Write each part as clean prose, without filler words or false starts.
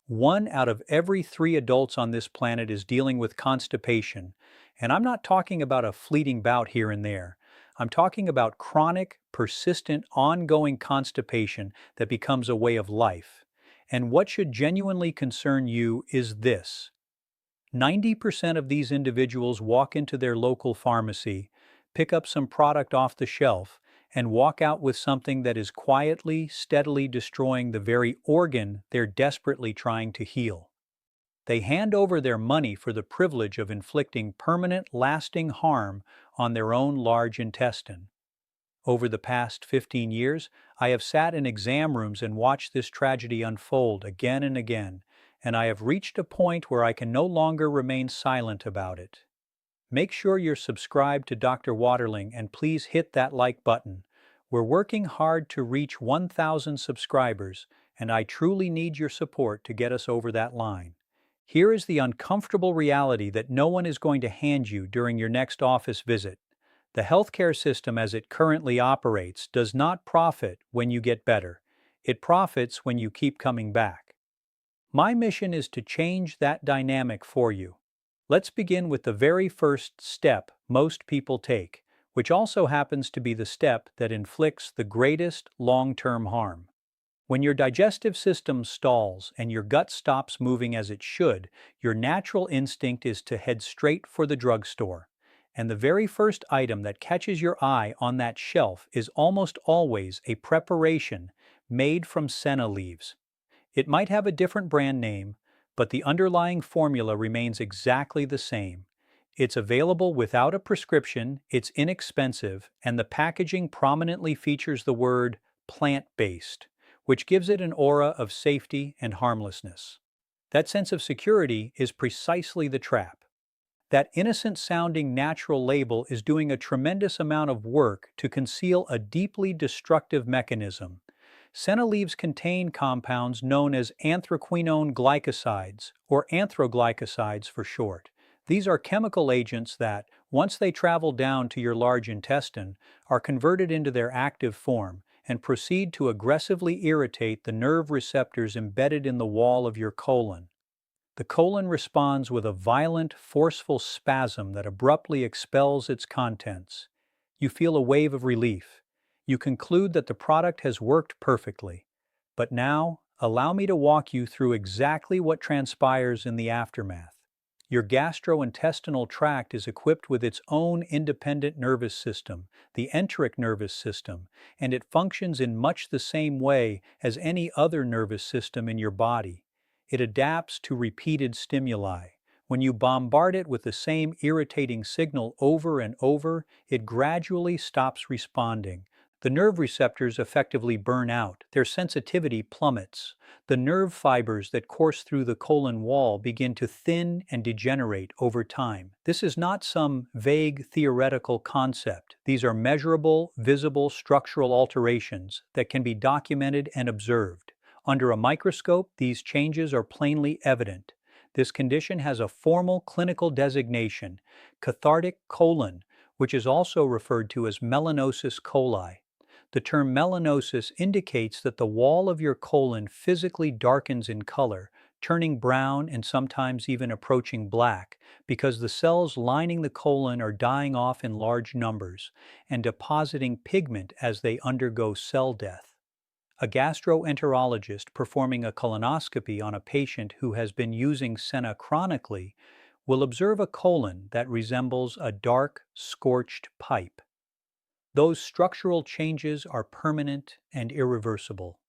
1 out of every 3 adults on this planet is dealing with constipation, and I'm not talking about a fleeting bout here and there. I'm talking about chronic, persistent, ongoing constipation that becomes a way of life. And what should genuinely concern you is this: 90% of these individuals walk into their local pharmacy, pick up some product off the shelf, and walk out with something that is quietly, steadily destroying the very organ they're desperately trying to heal. They hand over their money for the privilege of inflicting permanent, lasting harm on their own large intestine. Over the past 15 years, I have sat in exam rooms and watched this tragedy unfold again and again, and I have reached a point where I can no longer remain silent about it. Make sure you're subscribed to Dr. Waterling and please hit that like button. We're working hard to reach 1,000 subscribers, and I truly need your support to get us over that line. Here is the uncomfortable reality that no one is going to hand you during your next office visit. The healthcare system as it currently operates does not profit when you get better. It profits when you keep coming back. My mission is to change that dynamic for you. Let's begin with the very first step most people take, which also happens to be the step that inflicts the greatest long-term harm. When your digestive system stalls and your gut stops moving as it should, your natural instinct is to head straight for the drugstore. And the very first item that catches your eye on that shelf is almost always a preparation made from senna leaves. It might have a different brand name, but the underlying formula remains exactly the same. It's available without a prescription, it's inexpensive, and the packaging prominently features the word plant-based, which gives it an aura of safety and harmlessness. That sense of security is precisely the trap. That innocent-sounding natural label is doing a tremendous amount of work to conceal a deeply destructive mechanism. Senna leaves contain compounds known as anthraquinone glycosides, or anthroglycosides for short. These are chemical agents that, once they travel down to your large intestine, are converted into their active form and proceed to aggressively irritate the nerve receptors embedded in the wall of your colon. The colon responds with a violent, forceful spasm that abruptly expels its contents. You feel a wave of relief. You conclude that the product has worked perfectly. But now, allow me to walk you through exactly what transpires in the aftermath. Your gastrointestinal tract is equipped with its own independent nervous system, the enteric nervous system, and it functions in much the same way as any other nervous system in your body. It adapts to repeated stimuli. When you bombard it with the same irritating signal over and over, it gradually stops responding. The nerve receptors effectively burn out, their sensitivity plummets. The nerve fibers that course through the colon wall begin to thin and degenerate over time. This is not some vague theoretical concept. These are measurable, visible structural alterations that can be documented and observed. Under a microscope, these changes are plainly evident. This condition has a formal clinical designation, cathartic colon, which is also referred to as melanosis coli. The term melanosis indicates that the wall of your colon physically darkens in color, turning brown and sometimes even approaching black, because the cells lining the colon are dying off in large numbers and depositing pigment as they undergo cell death. A gastroenterologist performing a colonoscopy on a patient who has been using senna chronically will observe a colon that resembles a dark, scorched pipe. Those structural changes are permanent and irreversible.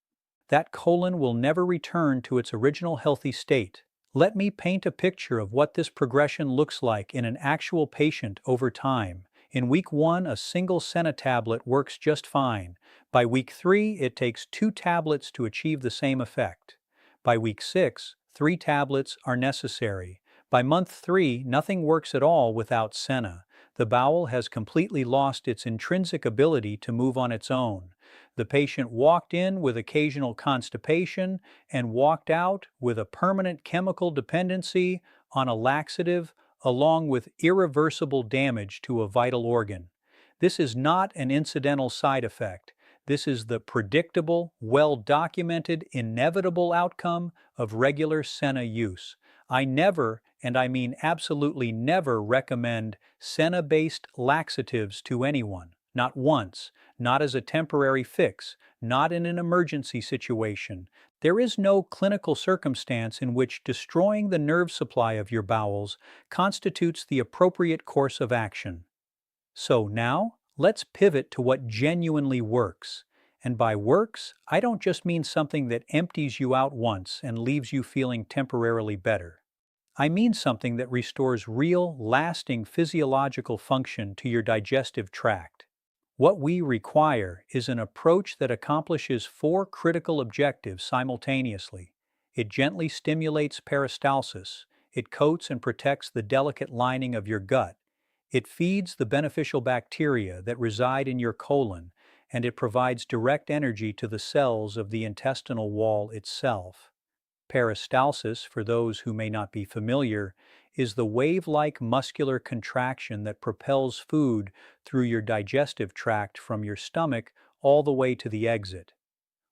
That colon will never return to its original healthy state. Let me paint a picture of what this progression looks like in an actual patient over time. In week 1, a single senna tablet works just fine. By week 3, it takes 2 tablets to achieve the same effect. By week 6, 3 tablets are necessary. By month 3, nothing works at all without senna. The bowel has completely lost its intrinsic ability to move on its own. The patient walked in with occasional constipation and walked out with a permanent chemical dependency on a laxative, along with irreversible damage to a vital organ. This is not an incidental side effect. This is the predictable, well-documented, inevitable outcome of regular Senna use. I never, and I mean absolutely never, recommend Senna-based laxatives to anyone. Not once, not as a temporary fix, not in an emergency situation. There is no clinical circumstance in which destroying the nerve supply of your bowels constitutes the appropriate course of action. So now, let's pivot to what genuinely works. And by works, I don't just mean something that empties you out once and leaves you feeling temporarily better. I mean something that restores real, lasting physiological function to your digestive tract. What we require is an approach that accomplishes four critical objectives simultaneously. It gently stimulates peristalsis, it coats and protects the delicate lining of your gut, it feeds the beneficial bacteria that reside in your colon, and it provides direct energy to the cells of the intestinal wall itself. Peristalsis, for those who may not be familiar, is the wave-like muscular contraction that propels food through your digestive tract from your stomach all the way to the exit.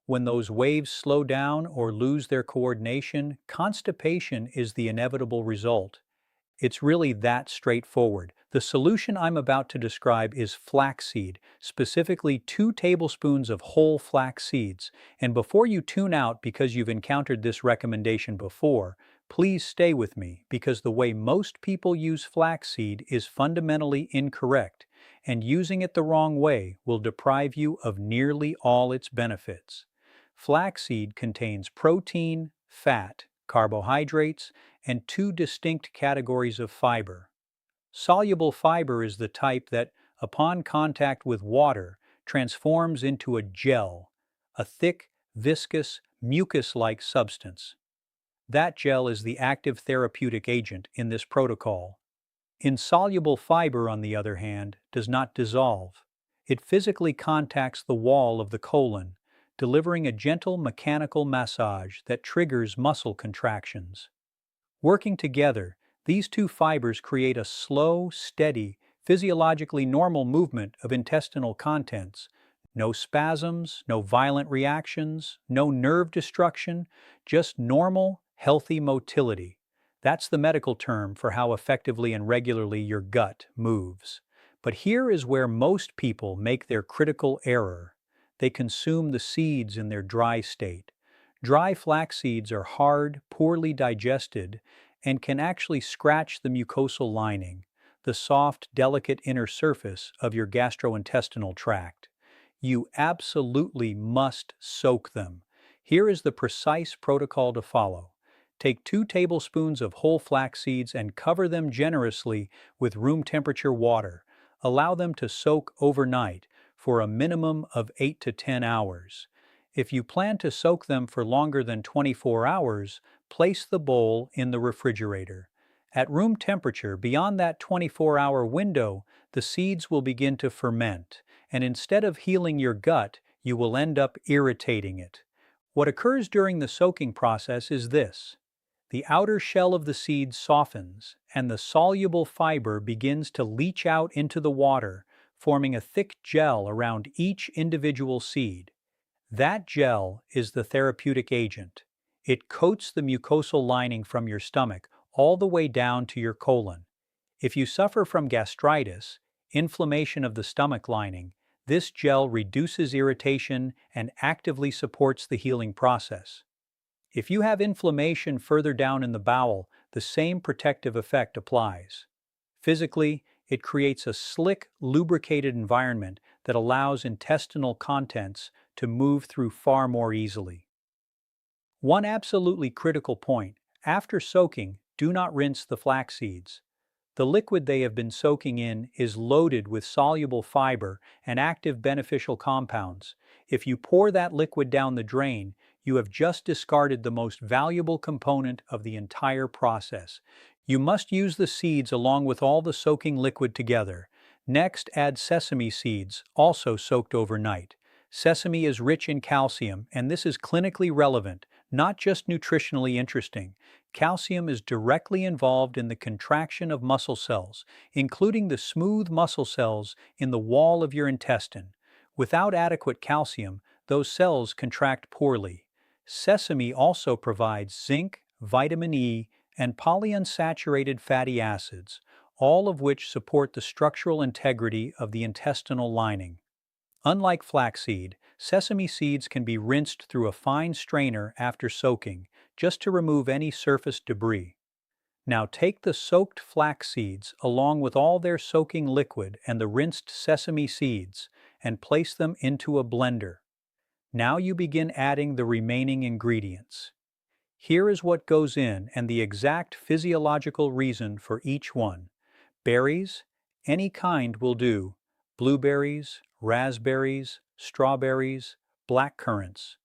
When those waves slow down or lose their coordination, constipation is the inevitable result. It's really that straightforward. The solution I'm about to describe is flaxseed, specifically 2 tablespoons of whole flax seeds. And before you tune out because you've encountered this recommendation before, please stay with me because the way most people use flaxseed is fundamentally incorrect, and using it the wrong way will deprive you of nearly all its benefits. Flaxseed contains protein, fat, carbohydrates, and 2 distinct categories of fiber. Soluble fiber is the type that, upon contact with water, transforms into a gel, a thick, viscous, mucus-like substance. That gel is the active therapeutic agent in this protocol. Insoluble fiber, on the other hand, does not dissolve. It physically contacts the wall of the colon, delivering a gentle mechanical massage that triggers muscle contractions. Working together, these 2 fibers create a slow, steady, physiologically normal movement of intestinal contents. No spasms, no violent reactions, no nerve destruction, just normal, healthy motility. That's the medical term for how effectively and regularly your gut moves. But here is where most people make their critical error. They consume the seeds in their dry state. Dry flax seeds are hard, poorly digested, and can actually scratch the mucosal lining, the soft, delicate inner surface of your gastrointestinal tract. You absolutely must soak them. Here is the precise protocol to follow. Take 2 tablespoons of whole flax seeds and cover them generously with room temperature water. Allow them to soak overnight for a minimum of 8 to 10 hours. If you plan to soak them for longer than 24 hours, place the bowl in the refrigerator. At room temperature, beyond that 24-hour window, the seeds will begin to ferment, and instead of healing your gut, you will end up irritating it. What occurs during the soaking process is this. The outer shell of the seed softens, and the soluble fiber begins to leach out into the water, forming a thick gel around each individual seed. That gel is the therapeutic agent. It coats the mucosal lining from your stomach all the way down to your colon. If you suffer from gastritis, inflammation of the stomach lining, this gel reduces irritation and actively supports the healing process. If you have inflammation further down in the bowel, the same protective effect applies. Physically, it creates a slick, lubricated environment that allows intestinal contents to move through far more easily. One absolutely critical point: after soaking, do not rinse the flax seeds. The liquid they have been soaking in is loaded with soluble fiber and active beneficial compounds. If you pour that liquid down the drain, you have just discarded the most valuable component of the entire process. You must use the seeds along with all the soaking liquid together. Next, add sesame seeds, also soaked overnight. Sesame is rich in calcium, and this is clinically relevant, not just nutritionally interesting. Calcium is directly involved in the contraction of muscle cells, including the smooth muscle cells in the wall of your intestine. Without adequate calcium, those cells contract poorly. Sesame also provides zinc, vitamin E, and polyunsaturated fatty acids, all of which support the structural integrity of the intestinal lining. Unlike flaxseed, sesame seeds can be rinsed through a fine strainer after soaking, just to remove any surface debris. Now take the soaked flax seeds along with all their soaking liquid and the rinsed sesame seeds and place them into a blender. Now you begin adding the remaining ingredients. Here is what goes in and the exact physiological reason for each one. Berries, any kind will do. Blueberries, raspberries, strawberries, black currants.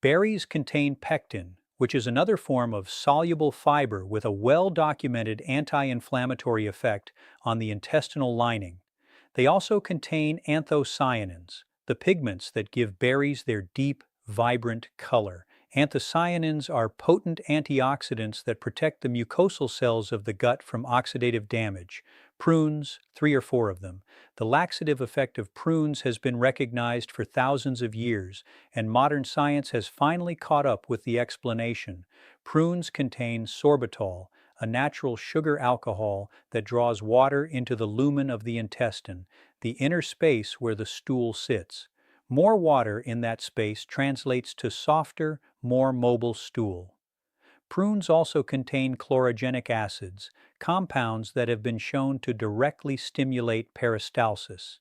Berries contain pectin, which is another form of soluble fiber with a well-documented anti-inflammatory effect on the intestinal lining. They also contain anthocyanins, the pigments that give berries their deep, vibrant color. Anthocyanins are potent antioxidants that protect the mucosal cells of the gut from oxidative damage. Prunes, 3 or 4 of them. The laxative effect of prunes has been recognized for thousands of years, and modern science has finally caught up with the explanation. Prunes contain sorbitol, a natural sugar alcohol that draws water into the lumen of the intestine, the inner space where the stool sits. More water in that space translates to softer, more mobile stool. Prunes also contain chlorogenic acids, compounds that have been shown to directly stimulate peristalsis.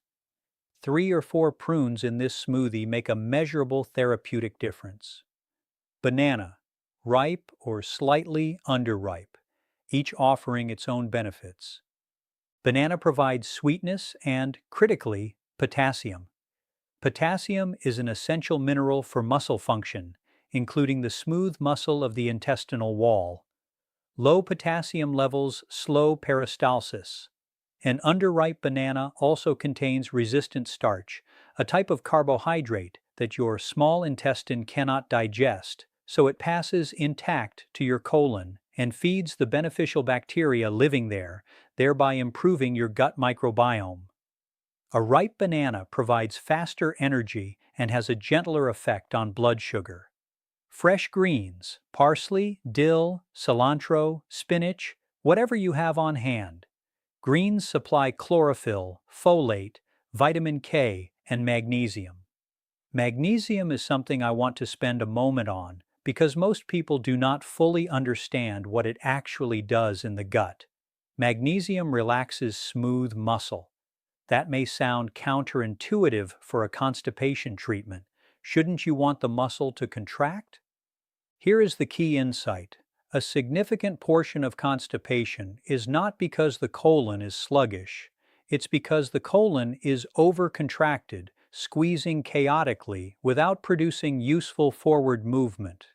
3 or 4 prunes in this smoothie make a measurable therapeutic difference. Banana, ripe or slightly underripe, each offering its own benefits. Banana provides sweetness and, critically, potassium. Potassium is an essential mineral for muscle function, including the smooth muscle of the intestinal wall. Low potassium levels slow peristalsis. An underripe banana also contains resistant starch, a type of carbohydrate that your small intestine cannot digest, so it passes intact to your colon and feeds the beneficial bacteria living there, thereby improving your gut microbiome. A ripe banana provides faster energy and has a gentler effect on blood sugar. Fresh greens, parsley, dill, cilantro, spinach, whatever you have on hand. Greens supply chlorophyll, folate, vitamin K, and magnesium. Magnesium is something I want to spend a moment on because most people do not fully understand what it actually does in the gut. Magnesium relaxes smooth muscle. That may sound counterintuitive for a constipation treatment. Shouldn't you want the muscle to contract? Here is the key insight. A significant portion of constipation is not because the colon is sluggish. It's because the colon is overcontracted, squeezing chaotically without producing useful forward movement.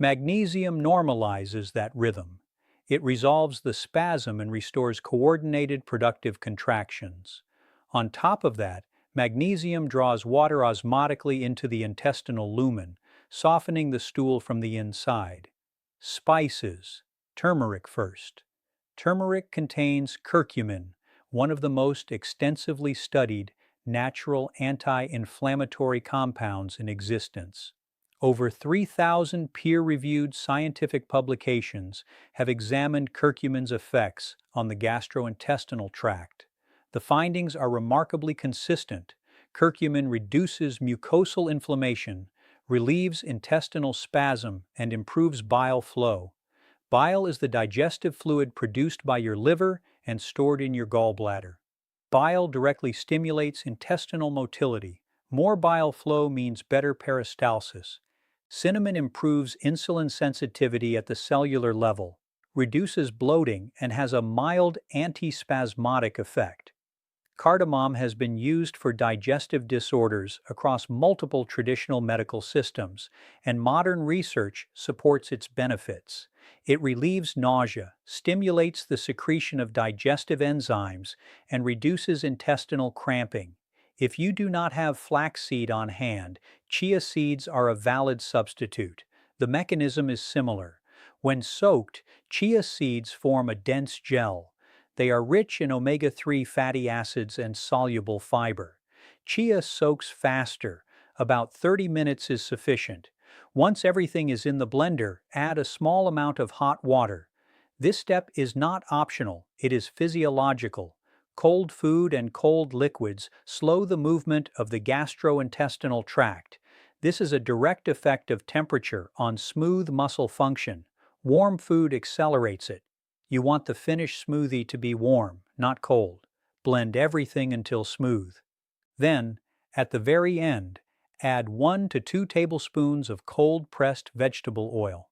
Magnesium normalizes that rhythm. It resolves the spasm and restores coordinated productive contractions. On top of that, magnesium draws water osmotically into the intestinal lumen, softening the stool from the inside. Spices. Turmeric first. Turmeric contains curcumin, one of the most extensively studied natural anti-inflammatory compounds in existence. Over 3,000 peer-reviewed scientific publications have examined curcumin's effects on the gastrointestinal tract. The findings are remarkably consistent. Curcumin reduces mucosal inflammation, relieves intestinal spasm, and improves bile flow. Bile is the digestive fluid produced by your liver and stored in your gallbladder. Bile directly stimulates intestinal motility. More bile flow means better peristalsis. Cinnamon improves insulin sensitivity at the cellular level, reduces bloating, and has a mild antispasmodic effect. Cardamom has been used for digestive disorders across multiple traditional medical systems, and modern research supports its benefits. It relieves nausea, stimulates the secretion of digestive enzymes, and reduces intestinal cramping. If you do not have flaxseed on hand, chia seeds are a valid substitute. The mechanism is similar. When soaked, chia seeds form a dense gel. They are rich in omega-3 fatty acids and soluble fiber. Chia soaks faster. About 30 minutes is sufficient. Once everything is in the blender, add a small amount of hot water. This step is not optional, it is physiological. Cold food and cold liquids slow the movement of the gastrointestinal tract. This is a direct effect of temperature on smooth muscle function. Warm food accelerates it. You want the finished smoothie to be warm, not cold. Blend everything until smooth. Then, at the very end, add 1 to 2 tablespoons of cold-pressed vegetable oil.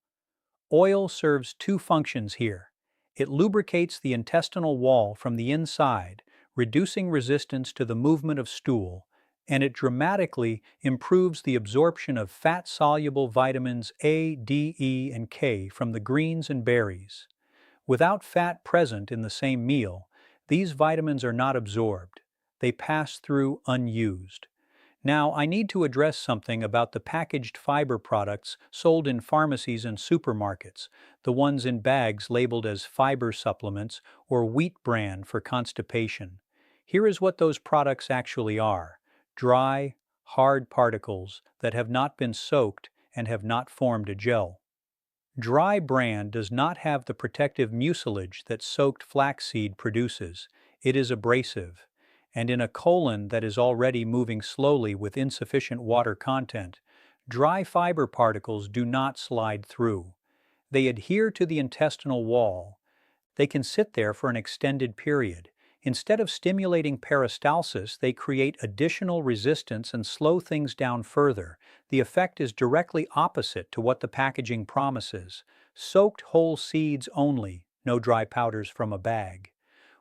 Oil serves two functions here. It lubricates the intestinal wall from the inside, reducing resistance to the movement of stool, and it dramatically improves the absorption of fat-soluble vitamins A, D, E, and K from the greens and berries. Without fat present in the same meal, these vitamins are not absorbed. They pass through unused. Now, I need to address something about the packaged fiber products sold in pharmacies and supermarkets, the ones in bags labeled as fiber supplements or wheat bran for constipation. Here is what those products actually are: dry, hard particles that have not been soaked and have not formed a gel. Dry bran does not have the protective mucilage that soaked flaxseed produces. It is abrasive. And in a colon that is already moving slowly with insufficient water content, dry fiber particles do not slide through. They adhere to the intestinal wall. They can sit there for an extended period. Instead of stimulating peristalsis, they create additional resistance and slow things down further. The effect is directly opposite to what the packaging promises. Soaked whole seeds only, no dry powders from a bag.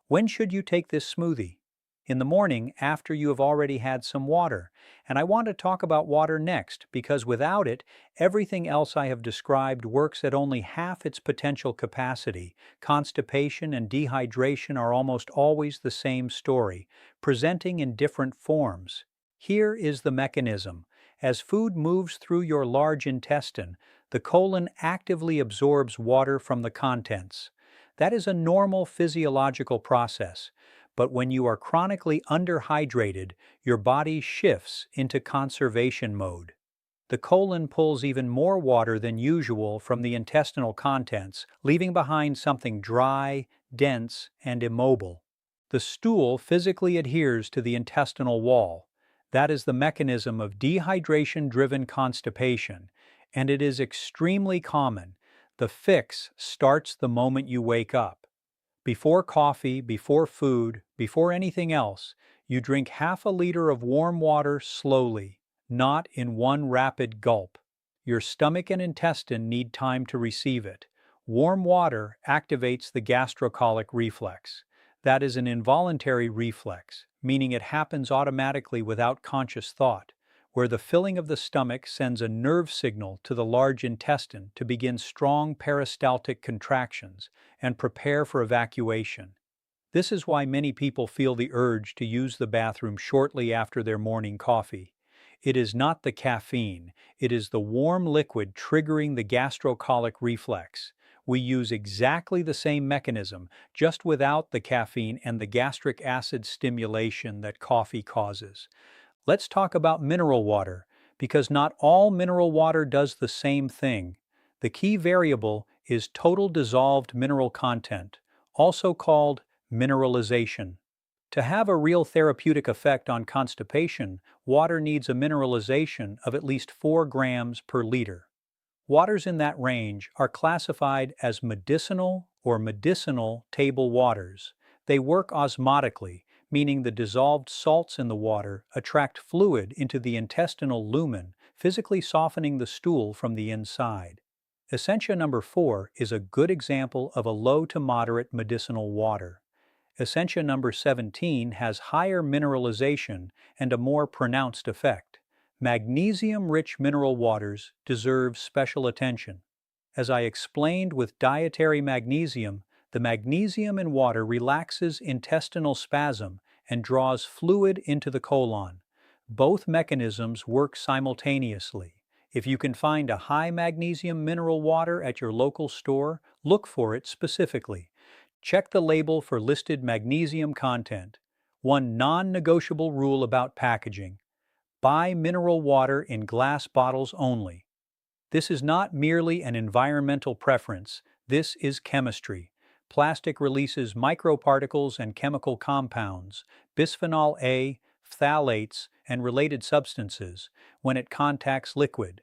When should you take this smoothie? In the morning, after you have already had some water. And I want to talk about water next, because without it, everything else I have described works at only half its potential capacity. Constipation and dehydration are almost always the same story, presenting in different forms. Here is the mechanism. As food moves through your large intestine, the colon actively absorbs water from the contents. That is a normal physiological process. But when you are chronically underhydrated, your body shifts into conservation mode. The colon pulls even more water than usual from the intestinal contents, leaving behind something dry, dense, and immobile. The stool physically adheres to the intestinal wall. That is the mechanism of dehydration-driven constipation, and it is extremely common. The fix starts the moment you wake up. Before coffee, before food, before anything else, you drink half a liter of warm water slowly, not in one rapid gulp. Your stomach and intestine need time to receive it. Warm water activates the gastrocolic reflex. That is an involuntary reflex, meaning it happens automatically without conscious thought, where the filling of the stomach sends a nerve signal to the large intestine to begin strong peristaltic contractions and prepare for evacuation. This is why many people feel the urge to use the bathroom shortly after their morning coffee. It is not the caffeine, it is the warm liquid triggering the gastrocolic reflex. We use exactly the same mechanism, just without the caffeine and the gastric acid stimulation that coffee causes. Let's talk about mineral water, because not all mineral water does the same thing. The key variable is total dissolved mineral content, also called mineralization. To have a real therapeutic effect on constipation, water needs a mineralization of at least 4 grams per liter. Waters in that range are classified as medicinal or medicinal table waters. They work osmotically, meaning the dissolved salts in the water attract fluid into the intestinal lumen, physically softening the stool from the inside. Essentia number 4 is a good example of a low to moderate medicinal water. Essentia number 17 has higher mineralization and a more pronounced effect. Magnesium-rich mineral waters deserve special attention. As I explained with dietary magnesium, the magnesium in water relaxes intestinal spasm and draws fluid into the colon. Both mechanisms work simultaneously. If you can find a high magnesium mineral water at your local store, look for it specifically. Check the label for listed magnesium content. One non-negotiable rule about packaging: buy mineral water in glass bottles only. This is not merely an environmental preference, this is chemistry. Plastic releases microparticles and chemical compounds, bisphenol A, phthalates, and related substances, when it contacts liquid.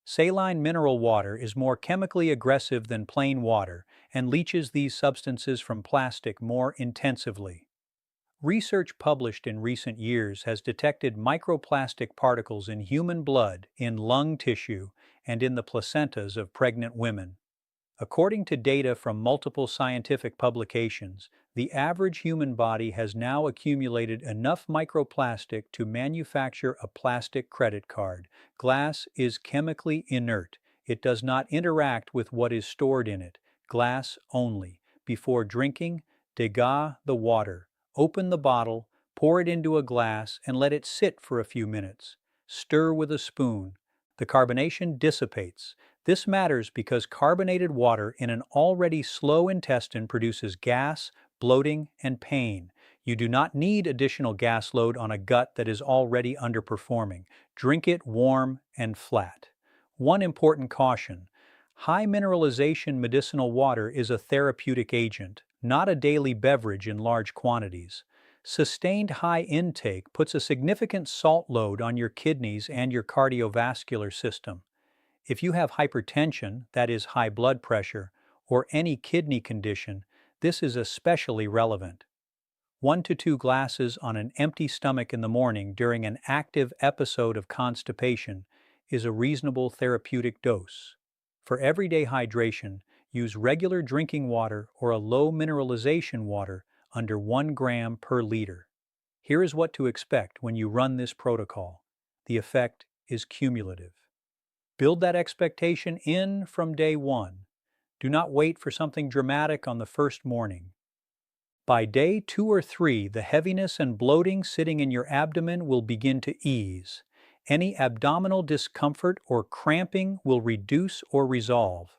Saline mineral water is more chemically aggressive than plain water and leaches these substances from plastic more intensively. Research published in recent years has detected microplastic particles in human blood, in lung tissue, and in the placentas of pregnant women. According to data from multiple scientific publications, the average human body has now accumulated enough microplastic to manufacture a plastic credit card. Glass is chemically inert. It does not interact with what is stored in it. Glass only. Before drinking, degauss the water. Open the bottle, pour it into a glass, and let it sit for a few minutes. Stir with a spoon. The carbonation dissipates. This matters because carbonated water in an already slow intestine produces gas, bloating, and pain. You do not need additional gas load on a gut that is already underperforming. Drink it warm and flat. One important caution: high mineralization medicinal water is a therapeutic agent, not a daily beverage in large quantities. Sustained high intake puts a significant salt load on your kidneys and your cardiovascular system. If you have hypertension, that is high blood pressure, or any kidney condition, this is especially relevant. 1 to 2 glasses on an empty stomach in the morning during an active episode of constipation is a reasonable therapeutic dose. For everyday hydration, use regular drinking water or a low mineralization water under 1 gram per liter. Here is what to expect when you run this protocol. The effect is cumulative. Build that expectation in from day one. Do not wait for something dramatic on the first morning. By day 2 or 3, the heaviness and bloating sitting in your abdomen will begin to ease. Any abdominal discomfort or cramping will reduce or resolve.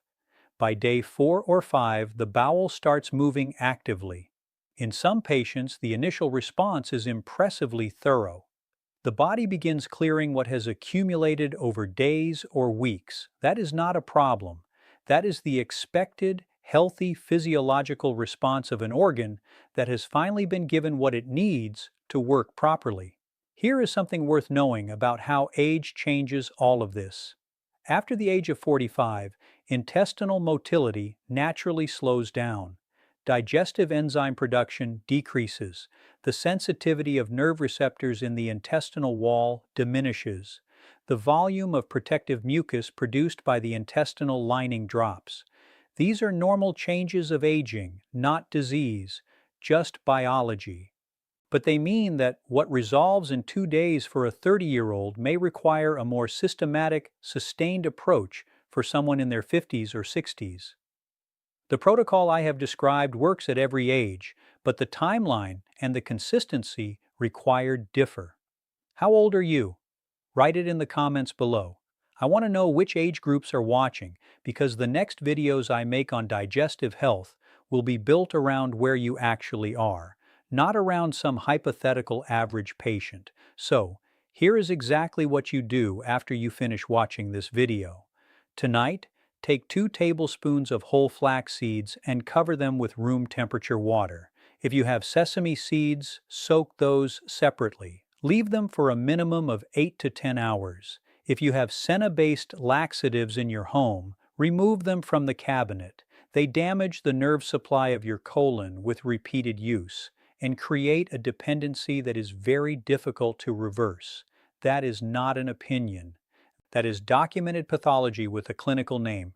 By day 4 or 5, the bowel starts moving actively. In some patients, the initial response is impressively thorough. The body begins clearing what has accumulated over days or weeks. That is not a problem. That is the expected, healthy physiological response of an organ that has finally been given what it needs to work properly. Here is something worth knowing about how age changes all of this. After the age of 45, intestinal motility naturally slows down. Digestive enzyme production decreases. The sensitivity of nerve receptors in the intestinal wall diminishes. The volume of protective mucus produced by the intestinal lining drops. These are normal changes of aging, not disease, just biology. But they mean that what resolves in 2 days for a 30-year-old may require a more systematic, sustained approach for someone in their 50s or 60s. The protocol I have described works at every age, but the timeline and the consistency required differ. How old are you? Write it in the comments below. I want to know which age groups are watching, because the next videos I make on digestive health will be built around where you actually are, not around some hypothetical average patient. So, here is exactly what you do after you finish watching this video. Tonight, take 2 tablespoons of whole flax seeds and cover them with room temperature water. If you have sesame seeds, soak those separately. Leave them for a minimum of 8 to 10 hours. If you have senna-based laxatives in your home, remove them from the cabinet. They damage the nerve supply of your colon with repeated use and create a dependency that is very difficult to reverse. That is not an opinion. That is documented pathology with a clinical name.